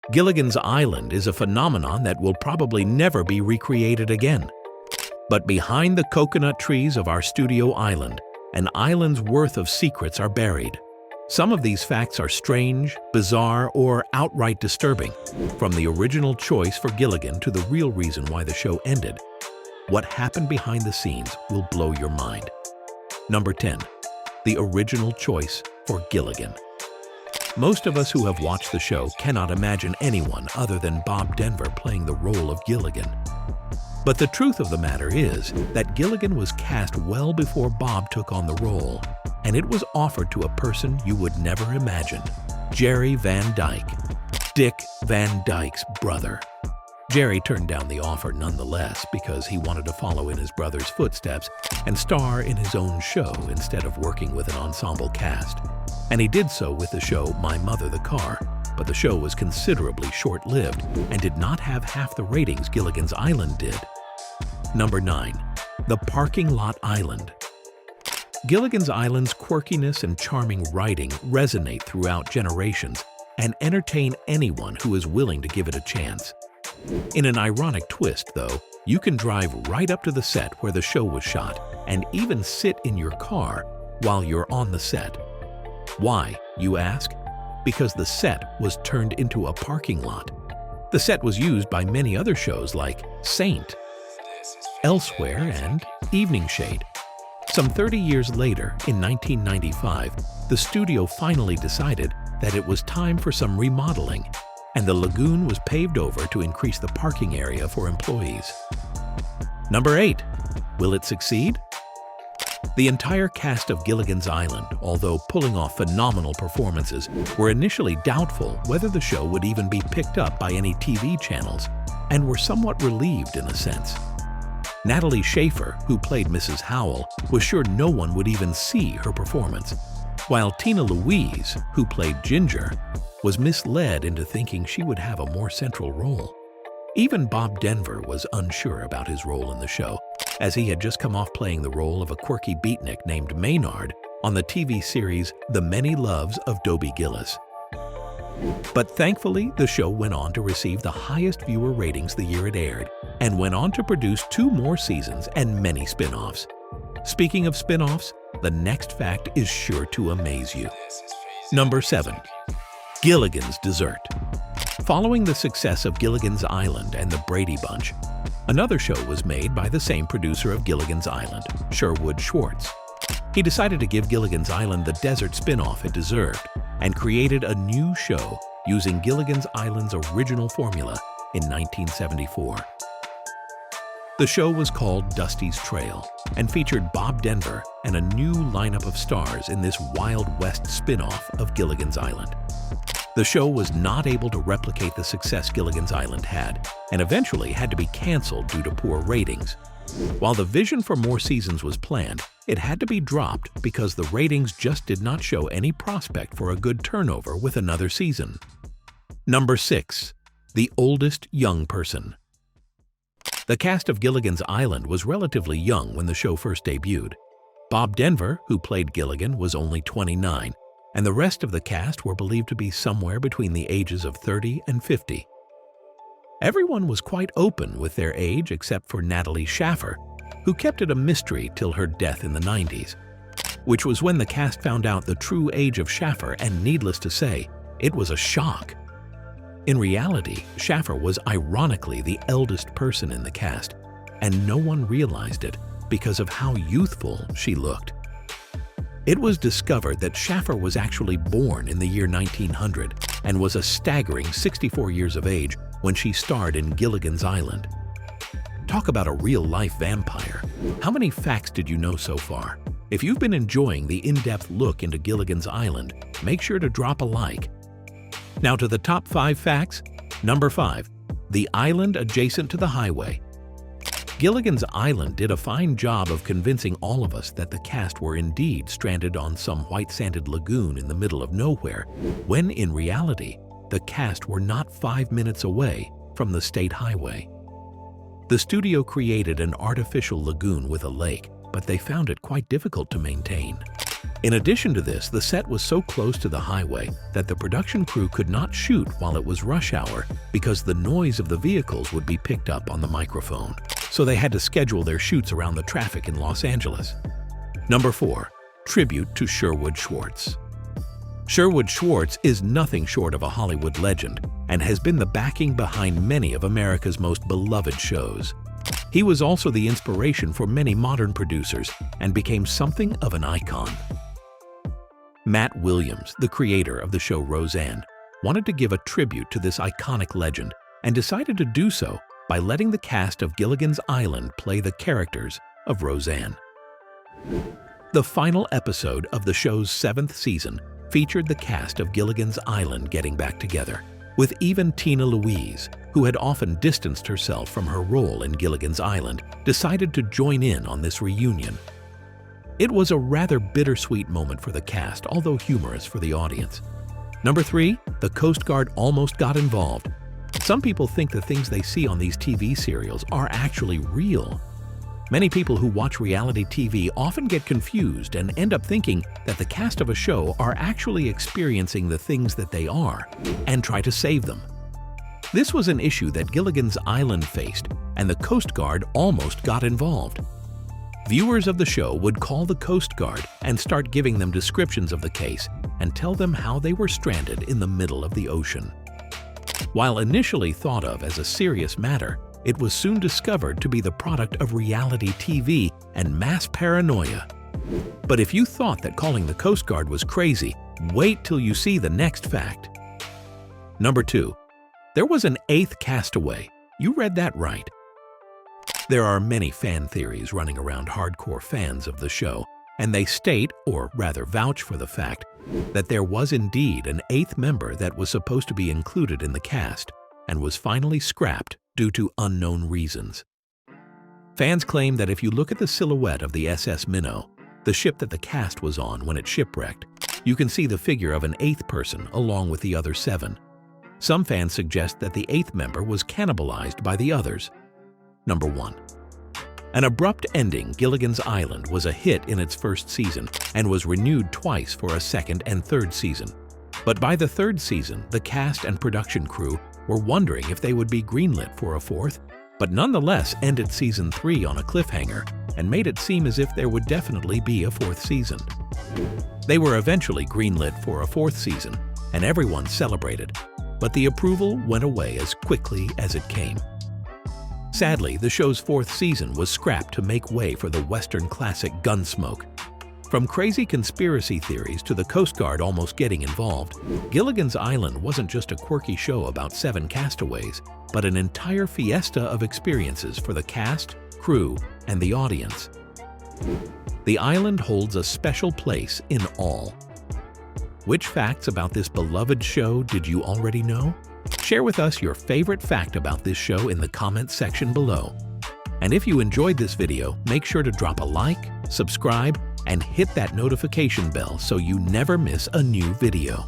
Gilligan's Island is a phenomenon that will probably never be recreated again. But behind the coconut trees of our studio island, an island's worth of secrets are buried. Some of these facts are strange, bizarre, or outright disturbing, from the original choice for Gilligan to the real reason why the show ended. What happened behind the scenes will blow your mind. Number 10. The original choice for Gilligan. Most of us who have watched the show cannot imagine anyone other than Bob Denver playing the role of Gilligan. But the truth of the matter is that Gilligan was cast well before Bob took on the role, and it was offered to a person you would never imagine, Jerry Van Dyke, Dick Van Dyke's brother. Jerry turned down the offer nonetheless because he wanted to follow in his brother's footsteps and star in his own show instead of working with an ensemble cast. And he did so with the show My Mother the Car, but the show was considerably short-lived and did not have half the ratings Gilligan's Island did. Number 9. The Parking Lot Island. Gilligan's Island's quirkiness and charming writing resonate throughout generations and entertain anyone who is willing to give it a chance. In an ironic twist, though, you can drive right up to the set where the show was shot and even sit in your car while you're on the set. Why, you ask? Because the set was turned into a parking lot. The set was used by many other shows like Saint, Elsewhere, and Evening Shade. Some 30 years later, in 1995, the studio finally decided that it was time for some remodeling, and the lagoon was paved over to increase the parking area for employees. Number 8. Will it succeed? The entire cast of Gilligan's Island, although pulling off phenomenal performances, were initially doubtful whether the show would even be picked up by any TV channels, and were somewhat relieved in a sense. Natalie Schafer, who played Mrs. Howell, was sure no one would even see her performance, while Tina Louise, who played Ginger, was misled into thinking she would have a more central role. Even Bob Denver was unsure about his role in the show, as he had just come off playing the role of a quirky beatnik named Maynard on the TV series The Many Loves of Dobie Gillis. But thankfully, the show went on to receive the highest viewer ratings the year it aired, and went on to produce 2 more seasons and many spin-offs. Speaking of spin-offs, the next fact is sure to amaze you. Number 7. Gilligan's Dessert. Following the success of Gilligan's Island and the Brady Bunch, another show was made by the same producer of Gilligan's Island, Sherwood Schwartz. He decided to give Gilligan's Island the desert spin-off it deserved, and created a new show using Gilligan's Island's original formula in 1974. The show was called Dusty's Trail and featured Bob Denver and a new lineup of stars in this Wild West spin-off of Gilligan's Island. The show was not able to replicate the success Gilligan's Island had, and eventually had to be canceled due to poor ratings. While the vision for more seasons was planned, it had to be dropped because the ratings just did not show any prospect for a good turnover with another season. Number 6. The Oldest Young Person. The cast of Gilligan's Island was relatively young when the show first debuted. Bob Denver, who played Gilligan, was only 29, and the rest of the cast were believed to be somewhere between the ages of 30 and 50. Everyone was quite open with their age except for Natalie Schafer, who kept it a mystery till her death in the 90s, which was when the cast found out the true age of Schafer, and needless to say, it was a shock. In reality, Schafer was ironically the eldest person in the cast, and no one realized it because of how youthful she looked. It was discovered that Schafer was actually born in the year 1900 and was a staggering 64 years of age when she starred in Gilligan's Island. Talk about a real-life vampire. How many facts did you know so far? If you've been enjoying the in-depth look into Gilligan's Island, make sure to drop a like. Now to the top 5 facts. Number 5. The island adjacent to the highway. Gilligan's Island did a fine job of convincing all of us that the cast were indeed stranded on some white-sanded lagoon in the middle of nowhere, when in reality, the cast were not 5 minutes away from the state highway. The studio created an artificial lagoon with a lake, but they found it quite difficult to maintain. In addition to this, the set was so close to the highway that the production crew could not shoot while it was rush hour because the noise of the vehicles would be picked up on the microphone. So they had to schedule their shoots around the traffic in Los Angeles. Number 4. Tribute to Sherwood Schwartz. Sherwood Schwartz is nothing short of a Hollywood legend and has been the backing behind many of America's most beloved shows. He was also the inspiration for many modern producers and became something of an icon. Matt Williams, the creator of the show Roseanne, wanted to give a tribute to this iconic legend and decided to do so by letting the cast of Gilligan's Island play the characters of Roseanne. The final episode of the show's 7th season featured the cast of Gilligan's Island getting back together, with even Tina Louise, who had often distanced herself from her role in Gilligan's Island, decided to join in on this reunion. It was a rather bittersweet moment for the cast, although humorous for the audience. Number 3. The Coast Guard almost got involved. Some people think the things they see on these TV serials are actually real. Many people who watch reality TV often get confused and end up thinking that the cast of a show are actually experiencing the things that they are and try to save them. This was an issue that Gilligan's Island faced, and the Coast Guard almost got involved. Viewers of the show would call the Coast Guard and start giving them descriptions of the case and tell them how they were stranded in the middle of the ocean. While initially thought of as a serious matter, it was soon discovered to be the product of reality TV and mass paranoia. But if you thought that calling the Coast Guard was crazy, wait till you see the next fact. Number 2. There was an 8th castaway. You read that right. There are many fan theories running around hardcore fans of the show, and they state, or rather vouch for the fact, that there was indeed an 8th member that was supposed to be included in the cast and was finally scrapped due to unknown reasons. Fans claim that if you look at the silhouette of the SS Minnow, the ship that the cast was on when it shipwrecked, you can see the figure of an 8th person along with the other 7. Some fans suggest that the 8th member was cannibalized by the others. Number 1. An abrupt ending, Gilligan's Island was a hit in its first season and was renewed twice for a second and third season. But by the third season, the cast and production crew were wondering if they would be greenlit for a fourth, but nonetheless ended season 3 on a cliffhanger and made it seem as if there would definitely be a fourth season. They were eventually greenlit for a fourth season, and everyone celebrated, but the approval went away as quickly as it came. Sadly, the show's fourth season was scrapped to make way for the Western classic Gunsmoke. From crazy conspiracy theories to the Coast Guard almost getting involved, Gilligan's Island wasn't just a quirky show about 7 castaways, but an entire fiesta of experiences for the cast, crew, and the audience. The island holds a special place in all. Which facts about this beloved show did you already know? Share with us your favorite fact about this show in the comments section below. And if you enjoyed this video, make sure to drop a like, subscribe, and hit that notification bell so you never miss a new video.